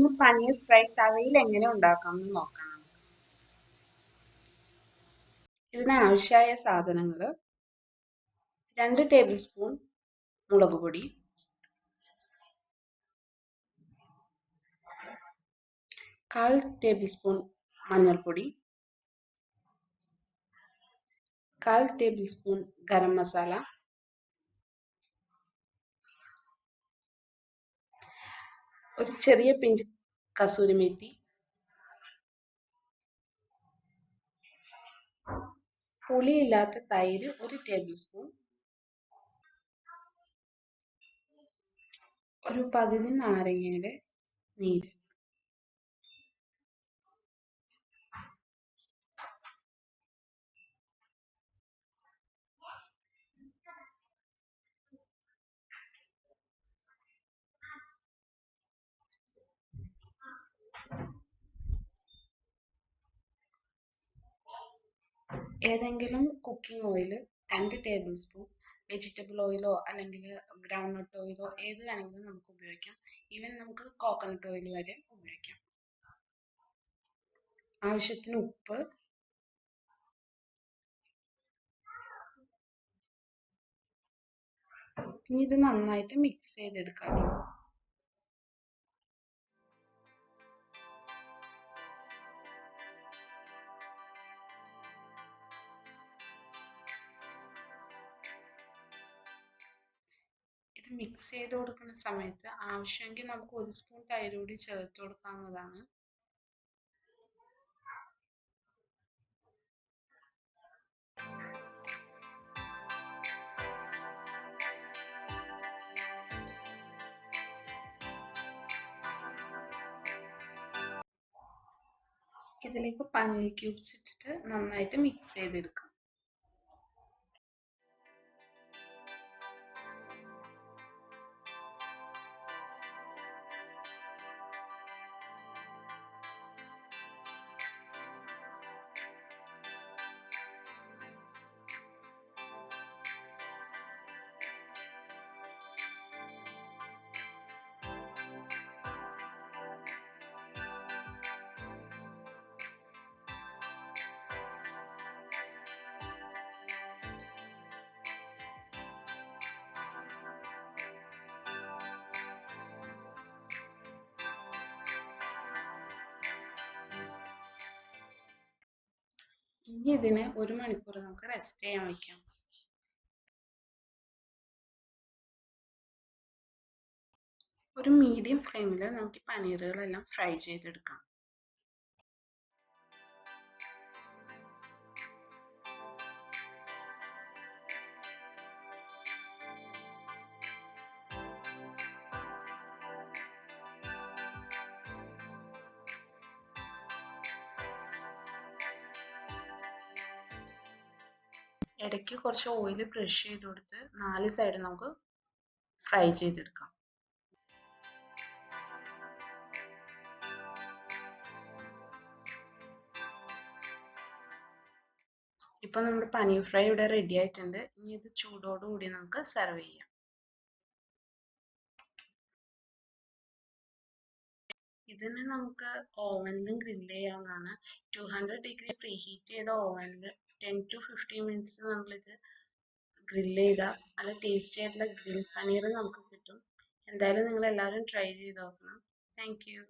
ഇന്ന് പനീർ ഫ്രൈ തവയിൽ എങ്ങനെ ഉണ്ടാക്കാമെന്ന് നോക്കാം. ഇതിനാവശ്യമായ സാധനങ്ങൾ: 2 ടേബിൾ സ്പൂൺ മുളക് പൊടി, 1/4 ടേബിൾ സ്പൂൺ മഞ്ഞൾപ്പൊടി, 1/4 ടേബിൾ സ്പൂൺ ഗരം മസാല, ഒരു ചെറിയ പിഞ്ച് കസൂരി മേത്തി, പുളിയില്ലാത്ത തൈര് 1 ടേബിൾ സ്പൂൺ, ഒരു പകുതി നാരങ്ങയുടെ നീര്. ഏതെങ്കിലും cooking oil 2 table spoon, vegetable ഓയിലോ അല്ലെങ്കിൽ ഗ്രൗണ്ട്നട്ട് ഓയിലോ ഏത് വേണമെങ്കിലും നമുക്ക് ഉപയോഗിക്കാം. ഈവൻ നമുക്ക് കോക്കനട്ട് ഓയിൽ വരെ ഉപയോഗിക്കാം. ആവശ്യത്തിന് ഉപ്പ്, ഇനി ഇത് നന്നായിട്ട് മിക്സ് ചെയ്തെടുക്കാം. ഇത് മിക്സ് ചെയ്ത് കൊടുക്കുന്ന സമയത്ത് ആവശ്യമെങ്കിൽ നമുക്ക് 1 സ്പൂൺ തൈര് കൂടി ചേർത്ത് കൊടുക്കാവുന്നതാണ്. ഇതിലേക്ക് പനീർ ക്യൂബ്സ് ഇട്ടിട്ട് നന്നായിട്ട് മിക്സ് ചെയ്തെടുക്കാം. ഇനി ഇതിനെ 1 മണിക്കൂർ നമുക്ക് റെസ്റ്റ് ചെയ്യാൻ വയ്ക്കാം. ഒരു മീഡിയം ഫ്ലെയിമിൽ നമുക്ക് പനീറുകളെല്ലാം ഫ്രൈ ചെയ്തെടുക്കാം. ഇടയ്ക്ക് കുറച്ച് ഓയിൽ ബ്രഷ് ചെയ്ത് കൊടുത്ത് 4 സൈഡ് നമുക്ക് ഫ്രൈ ചെയ്തെടുക്കാം. ഇപ്പൊ നമ്മുടെ പനീർ ഫ്രൈ ഇവിടെ റെഡി ആയിട്ടുണ്ട്. ഇനി ഇത് ചൂടോടുകൂടി നമുക്ക് സെർവ് ചെയ്യാം. ഇതിന് നമുക്ക് ഓവനിലും ഗ്രില്ല് ചെയ്യാവുന്നതാണ്. 200 ഡിഗ്രി പ്രീ ഹീറ്റ് ചെയ്ത ഓവനിൽ 10 to 15 മിനിറ്റ്സ് നമ്മളിത് ഗ്രില്ല് ചെയ്താൽ നല്ല ടേസ്റ്റി ആയിട്ടുള്ള ഗ്രിൽ പനീർ നമുക്ക് കിട്ടും. എന്തായാലും നിങ്ങൾ എല്ലാവരും ട്രൈ ചെയ്ത് നോക്കണം. Thank you.